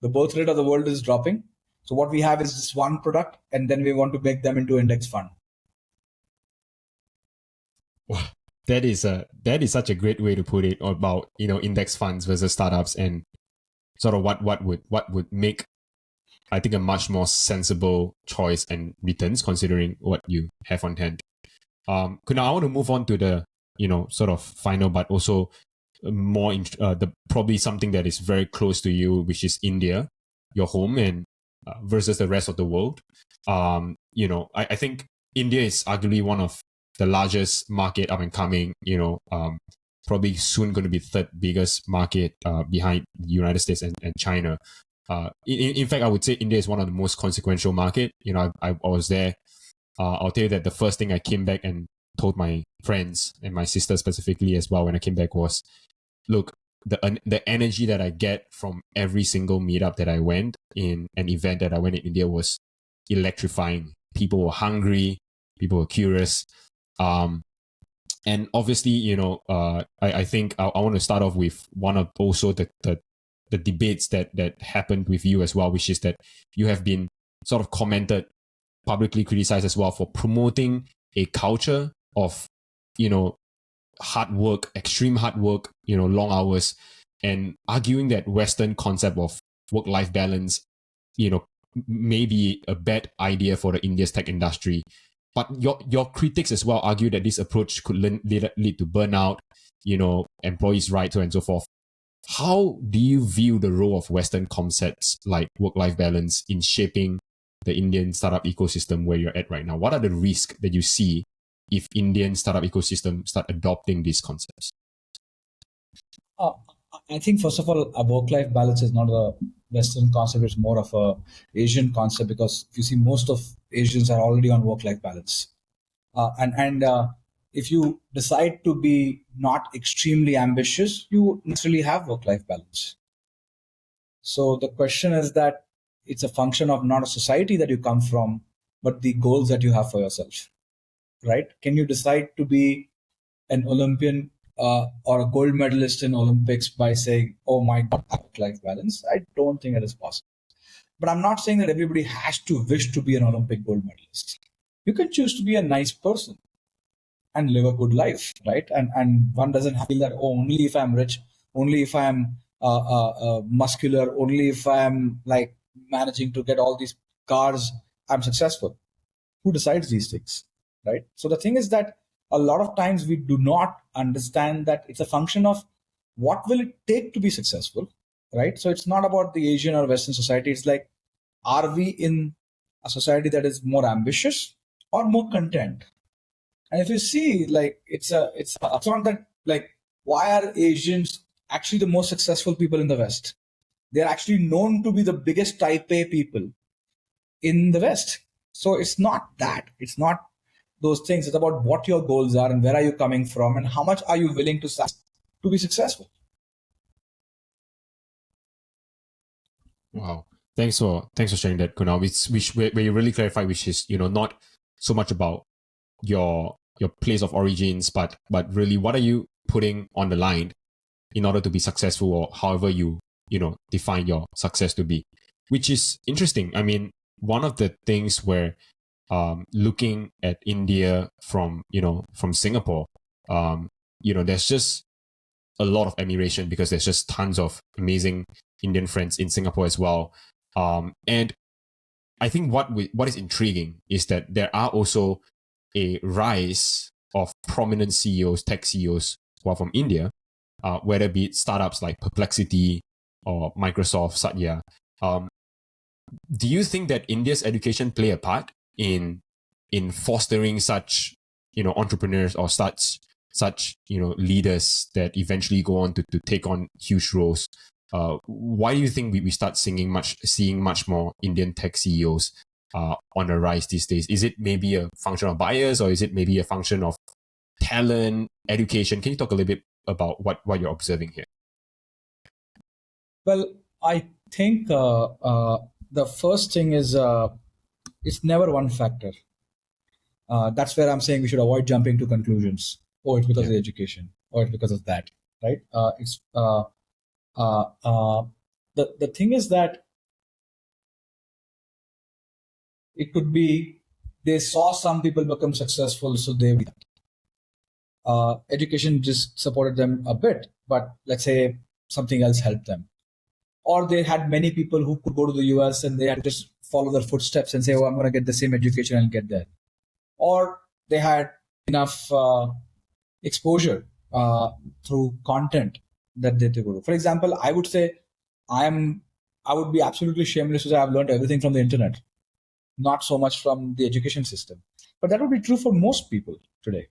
The birth rate of the world is dropping. So what we have is just one product, and then we want to make them into index fund. Wow. That is such a great way to put it about, index funds versus startups, and sort of what would make, I think, a much more sensible choice and returns considering what you have on hand. Kunal, I want to move on to the, sort of final, but also more probably something that is very close to you, which is India, your home, and versus the rest of the world. I think India is arguably one of the largest market up and coming, probably soon going to be third biggest market behind the United States and China. In fact, I would say India is one of the most consequential market. I was there. I'll tell you that the first thing I came back and told my friends and my sister specifically as well when I came back was, look, the energy that I get from every single meetup that I went in, an event that I went in India, was electrifying. People were hungry. People were curious. And obviously, I think I want to start off with one of also the debates that happened with you as well, which is that you have been sort of commented, publicly criticized as well, for promoting a culture of, hard work, extreme hard work, long hours, and arguing that Western concept of work-life balance, may be a bad idea for the India's tech industry. But your critics as well argue that this approach could lead to burnout, employees' rights, and so forth. How do you view the role of Western concepts like work-life balance in shaping the Indian startup ecosystem where you're at right now? What are the risks that you see if Indian startup ecosystem start adopting these concepts? I think, first of all, a work-life balance is not a Western concept. It's more of a Asian concept, because if you see, most of Asians are already on work-life balance. if you decide to be not extremely ambitious, you necessarily have work-life balance. So the question is that it's a function of not a society that you come from, but the goals that you have for yourself, right? Can you decide to be an Olympian or a gold medalist in Olympics by saying, oh my God, work-life balance? I don't think it is possible. But I'm not saying that everybody has to wish to be an Olympic gold medalist. You can choose to be a nice person and live a good life, right? And one doesn't feel that, oh, only if I'm rich, only if I'm muscular, only if I'm like managing to get all these cars, I'm successful. Who decides these things, right? So the thing is that a lot of times we do not understand that it's a function of what will it take to be successful, right? So it's not about the Asian or Western society. It's like, are we in a society that is more ambitious or more content? And if you see, like, it's not that, like, why are Asians actually the most successful people in the West? They're actually known to be the biggest type A people in the West. So it's not that. It's not those things. It's about what your goals are and where are you coming from and how much are you willing to be successful. Wow. Thanks for sharing that, Kunal. Where you really clarify, which is, not so much about your place of origins, but really what are you putting on the line in order to be successful, or however you define your success to be, which is interesting. I mean, one of the things where looking at India from Singapore, there's just a lot of admiration because there's just tons of amazing Indian friends in Singapore as well. And I think what is intriguing is that there are also a rise of prominent CEOs, tech CEOs who are from India, whether it be startups like Perplexity or Microsoft, Satya. Do you think that India's education play a part in fostering such entrepreneurs or such leaders that eventually go on to take on huge roles? Why do you think we start seeing much more Indian tech CEOs on the rise these days? Is it maybe a function of bias, or is it maybe a function of talent, education? Can you talk a little bit about what you're observing here? Well, I think the first thing is it's never one factor. That's where I'm saying we should avoid jumping to conclusions. Oh, it's because of the education, or it's because of that, right? The thing is that it could be they saw some people become successful, so they education just supported them a bit, but let's say something else helped them. Or they had many people who could go to the US and they had to just follow their footsteps and say, oh, I'm going to get the same education and get there. Or they had enough exposure through content that they could do. For example, I would say I would be absolutely shameless to say I've learned everything from the internet, not so much from the education system. But that would be true for most people today.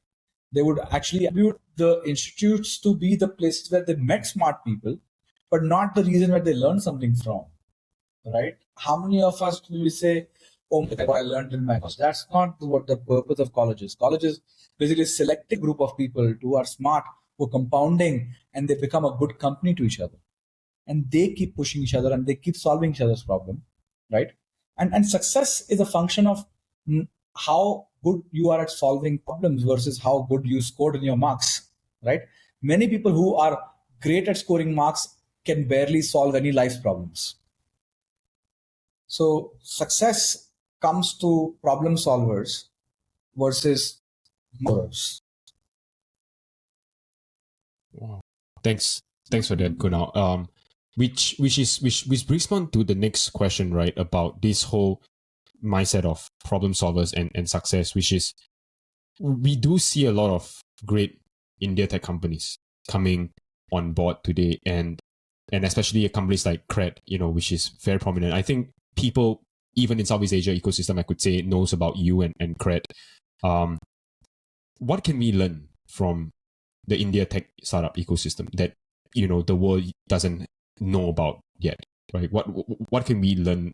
They would actually attribute the institutes to be the places where they met smart people, but not the reason where they learned something from, right? How many of us will say, oh, what I learned in my course? That's not what the purpose of college is. College is basically a selected group of people who are smart, who are compounding, and they become a good company to each other. And they keep pushing each other and they keep solving each other's problem, right? And success is a function of how good you are at solving problems versus how good you scored in your marks, right? Many people who are great at scoring marks can barely solve any life problems. So success comes to problem solvers versus solvers. Wow. Thanks for that, Kunal. Which brings on to the next question, right? About this whole mindset of problem solvers and success, which is we do see a lot of great India tech companies coming on board today, and especially companies like CRED, which is very prominent. I think people, even in Southeast Asia ecosystem, I could say, knows about you and CRED. What can we learn from the India tech startup ecosystem that the world doesn't know about yet? Right? What can we learn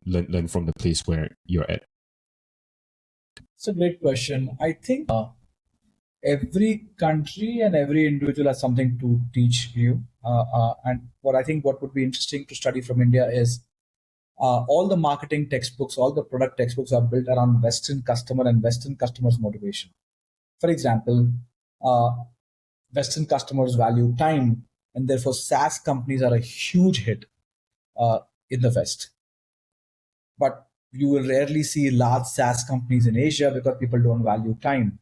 from the place where you're at? It's a great question. I think every country and every individual has something to teach you. And what would be interesting to study from India is all the marketing textbooks, all the product textbooks are built around Western customer and Western customers' motivation. For example, uh, Western customers value time, and therefore SaaS companies are a huge hit uh, in the West. But you will rarely see large SaaS companies in Asia because people don't value time.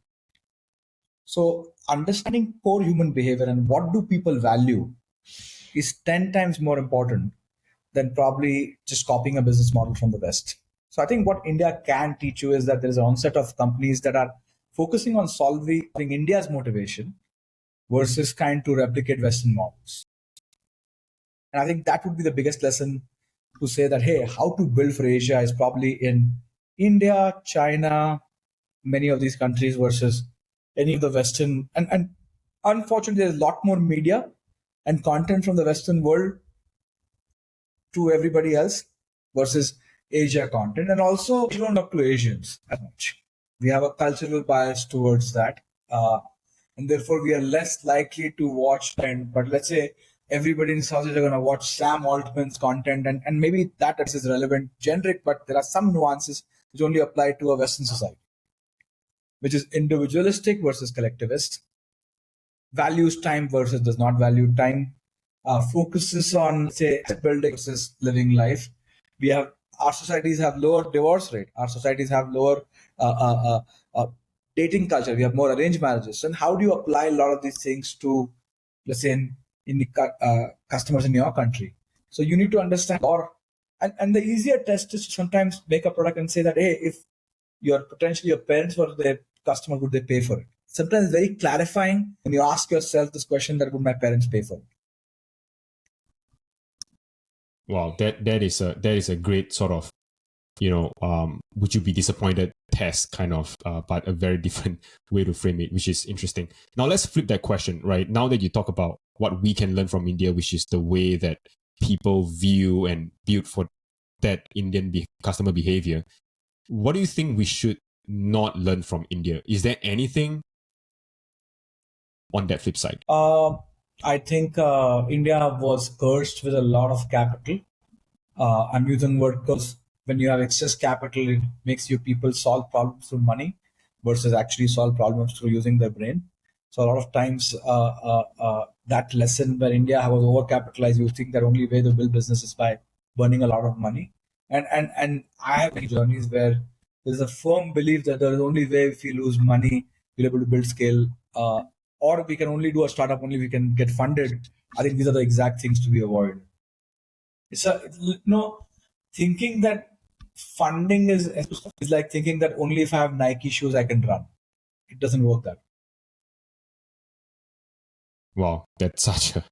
So understanding core human behavior and what do people value is 10 times more important than probably just copying a business model from the West. So I think what India can teach you is that there is an onset of companies that are focusing on solving India's motivation versus trying to replicate Western models. And I think that would be the biggest lesson to say that, hey, how to build for Asia is probably in India, China, many of these countries versus any of the Western. And unfortunately, there's a lot more media and content from the Western world to everybody else versus Asia content. And also, we don't talk to Asians as much. We have a cultural bias towards that. And therefore, we are less likely to watch. But let's say everybody in South Asia are going to watch Sam Altman's content, and maybe that is relevant, generic, but there are some nuances which only apply to a Western society, which is individualistic versus collectivist, values time versus does not value time, focuses on, say, building versus living life. Our societies have lower divorce rate. Our societies have lower dating culture. We have more arranged marriages. And how do you apply a lot of these things to, let's say, in the customers in your country? So you need to understand, and the easier test is to sometimes make a product and say that, hey, if potentially your parents were their customer, would they pay for it? Sometimes it's very clarifying when you ask yourself this question that would my parents pay for it? Wow, that is a great sort of, would you be disappointed test kind of, but a very different way to frame it, which is interesting. Now let's flip that question, right? Now that you talk about what we can learn from India, which is the way that people view and build for that Indian customer behavior, what do you think we should not learn from India? Is there anything on that flip side? I think India was cursed with a lot of capital. I'm using word curse. When you have excess capital, it makes you people solve problems through money versus actually solve problems through using their brain. So a lot of times that lesson where India was overcapitalized, you think that only way to build business is by burning a lot of money. And I have many journeys where there's a firm belief that the only way if you lose money, you're able to build scale, or we can only do a startup only we can get funded. I think these are the exact things to be avoided. Thinking that funding is like thinking that only if I have Nike shoes I can run. It doesn't work that way. Wow, that's such a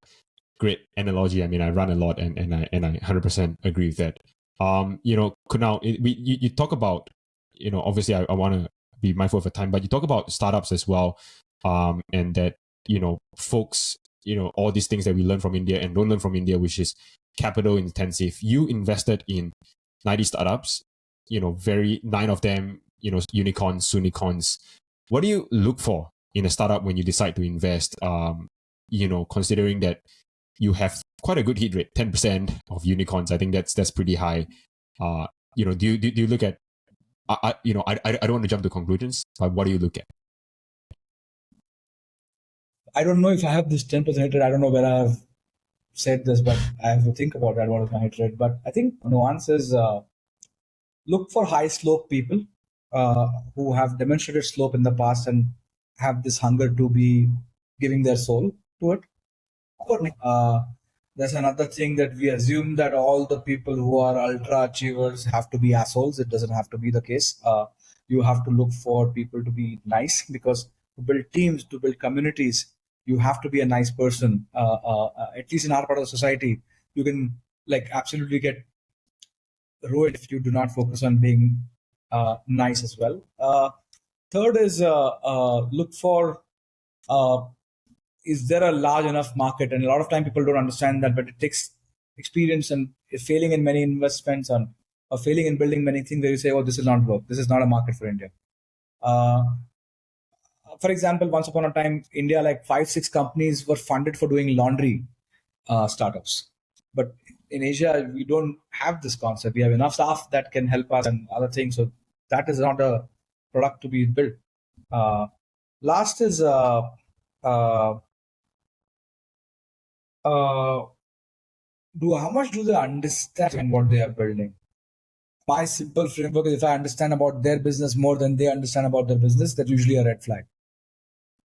great analogy. I mean, I run a lot, and I 100% agree with that. Kunal, you talk about, obviously I want to be mindful of the time, but you talk about startups as well, and that folks, all these things that we learn from India and don't learn from India, which is capital intensive. You invested in 90 startups, 9 of them, unicorns, soonicorns. What do you look for in a startup when you decide to invest? Considering that you have quite a good hit rate, 10% of unicorns. I think that's pretty high. Do you look at? I don't want to jump to conclusions, but what do you look at? I don't know if I have this 10% hit rate. I don't know where I've said this, but I have to think about that. What is my hit rate? But I think nuance is look for high slope people who have demonstrated slope in the past and have this hunger to be giving their soul to it. That's another thing that we assume that all the people who are ultra achievers have to be assholes. It doesn't have to be the case. You have to look for people to be nice, because to build teams, to build communities, you have to be a nice person. At least in our part of the society, you can absolutely get ruined if you do not focus on being nice as well. Third is look for is there a large enough market? And a lot of time people don't understand that, but it takes experience and failing in many investments or failing in building many things where you say, oh, this is not work. This is not a market for India. for example, once upon a time, India, like 5, 6 companies were funded for doing laundry startups. But in Asia, we don't have this concept. We have enough staff that can help us and other things. So that is not a product to be built. Last is how much do they understand what they are building? My simple framework is, if I understand about their business more than they understand about their business, that's usually a red flag.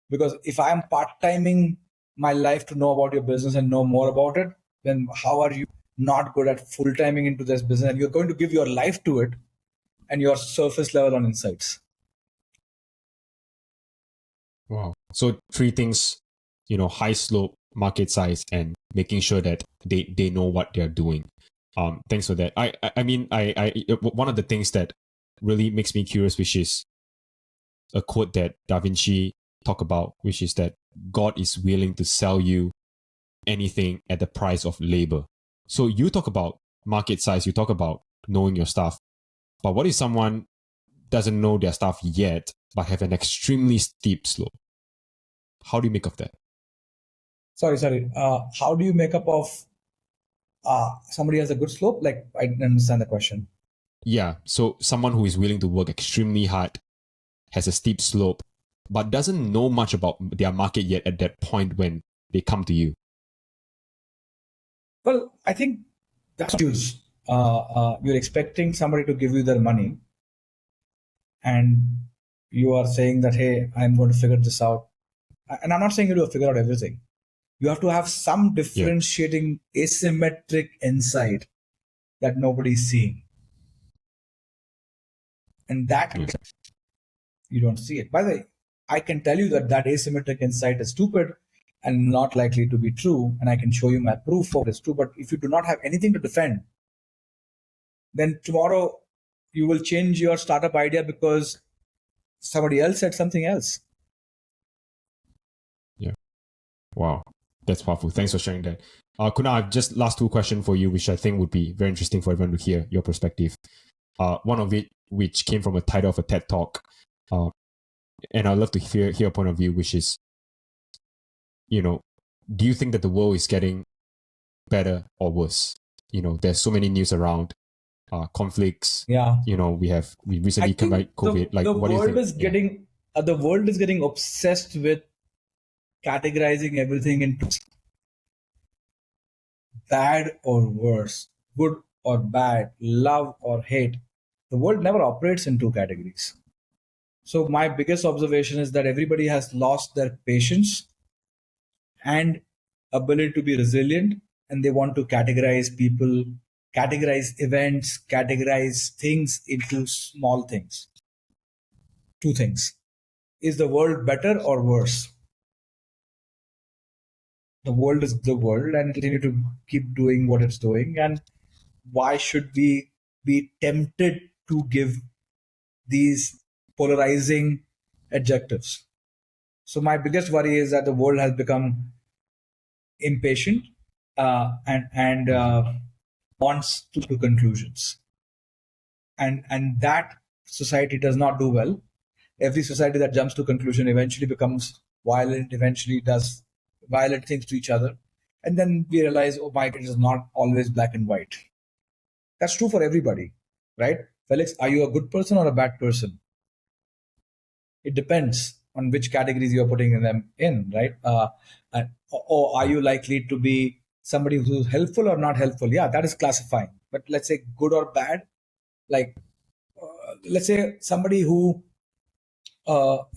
Because if I am part-timing my life to know about your business and know more about it, then how are you not good at full-timing into this business? And you're going to give your life to it and your surface level on insights. Wow. So 3 things, high slope, market size, and making sure that they know what they're doing. Thanks for that. I mean, one of the things that really makes me curious, which is a quote that Da Vinci talked about, which is that God is willing to sell you anything at the price of labor. So you talk about market size, you talk about knowing your stuff, but what if someone doesn't know their stuff yet, but have an extremely steep slope? How do you make of that? Sorry. How do you make up of somebody has a good slope? Like, I didn't understand the question. Yeah. So someone who is willing to work extremely hard, has a steep slope, but doesn't know much about their market yet at that point when they come to you. Well, I think that's use. You're expecting somebody to give you their money, and you are saying that, hey, I'm going to figure this out. And I'm not saying you to figure out everything. You have to have some differentiating asymmetric insight that nobody's seeing. And that you don't see it. By the way, I can tell you that asymmetric insight is stupid and not likely to be true. And I can show you my proof for it's true. But if you do not have anything to defend, then tomorrow you will change your startup idea because somebody else said something else. Yeah. Wow. That's powerful. Thanks for sharing that. Kunal, I've just last 2 questions for you, which I think would be very interesting for everyone to hear your perspective. One of it, which came from a title of a TED Talk, and I'd love to hear your point of view, which is, do you think that the world is getting better or worse? There's so many news around, conflicts. Yeah. We recently come by COVID. What do you think? The world is getting obsessed with categorizing everything into bad or worse, good or bad, love or hate. The world never operates in 2 categories. So my biggest observation is that everybody has lost their patience and ability to be resilient, and they want to categorize people, categorize events, categorize things into small things. 2 things. Is the world better or worse? The world is the world and it will continue to keep doing what it's doing. And why should we be tempted to give these polarizing adjectives? So my biggest worry is that the world has become impatient and wants to conclusions. And that society does not do well. Every society that jumps to conclusion eventually becomes violent, eventually does violent things to each other. And then we realize, oh my God, it is not always black and white. That's true for everybody, right? Felix, are you a good person or a bad person? It depends on which categories you're putting them in, right? Or are you likely to be somebody who's helpful or not helpful? Yeah, that is classifying. But let's say good or bad, like let's say somebody who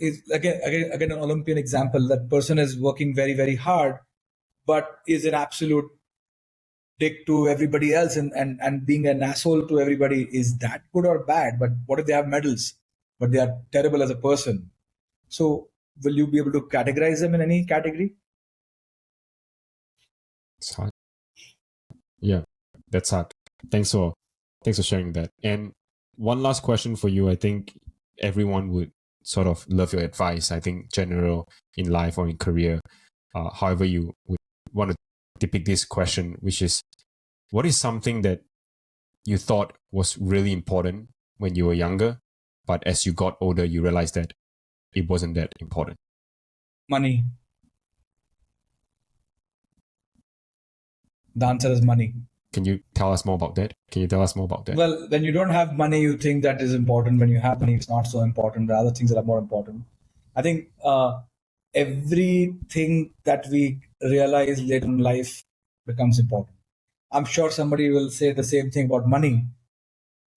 is again an Olympian example. That person is working very, very hard, but is an absolute dick to everybody else and being an asshole to everybody. Is that good or bad? But what if they have medals, but they are terrible as a person? So will you be able to categorize them in any category? It's hard. Yeah, that's hard. Thanks for sharing that. And one last question for you. I think everyone would sort of love your advice. I think general in life or in career, however you would want to depict this question, which is, what is something that you thought was really important when you were younger, but as you got older, you realized that it wasn't that important? Money. The answer is money. Can you tell us more about that? Well, when you don't have money, you think that is important. When you have money, it's not so important. There are other things that are more important. I think everything that we realize later in life becomes important. I'm sure somebody will say the same thing about money.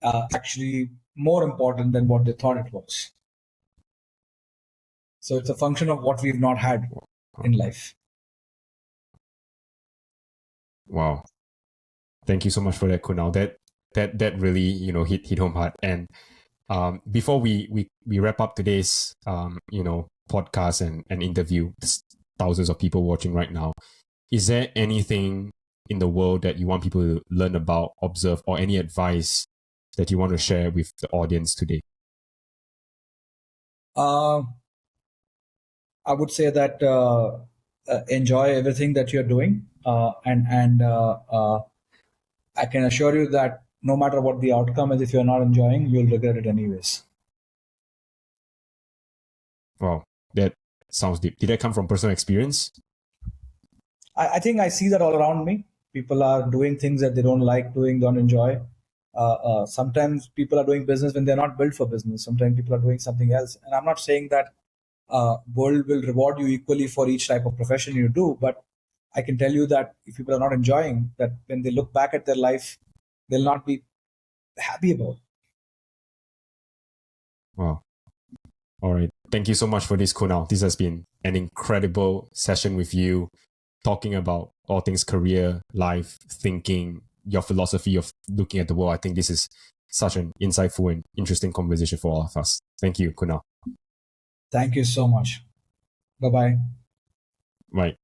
It's actually more important than what they thought it was. So it's a function of what we've not had in life. Wow. Thank you so much for that, Kunal. That really, hit home hard. And before we wrap up today's podcast and interview, thousands of people watching right now, is there anything in the world that you want people to learn about, observe, or any advice that you want to share with the audience today? I would say that enjoy everything that you're doing, and I can assure you that no matter what the outcome is, if you're not enjoying, you'll regret it anyways. Wow, that sounds deep. Did that come from personal experience? I think I see that all around me. People are doing things that they don't like doing, don't enjoy. Sometimes people are doing business when they're not built for business. Sometimes people are doing something else. And I'm not saying that world will reward you equally for each type of profession you do, but I can tell you that if people are not enjoying, that when they look back at their life, they'll not be happy about it. Wow. All right. Thank you so much for this, Kunal. This has been an incredible session with you, talking about all things career, life, thinking, your philosophy of looking at the world. I think this is such an insightful and interesting conversation for all of us. Thank you, Kunal. Thank you so much. Bye-bye. Right.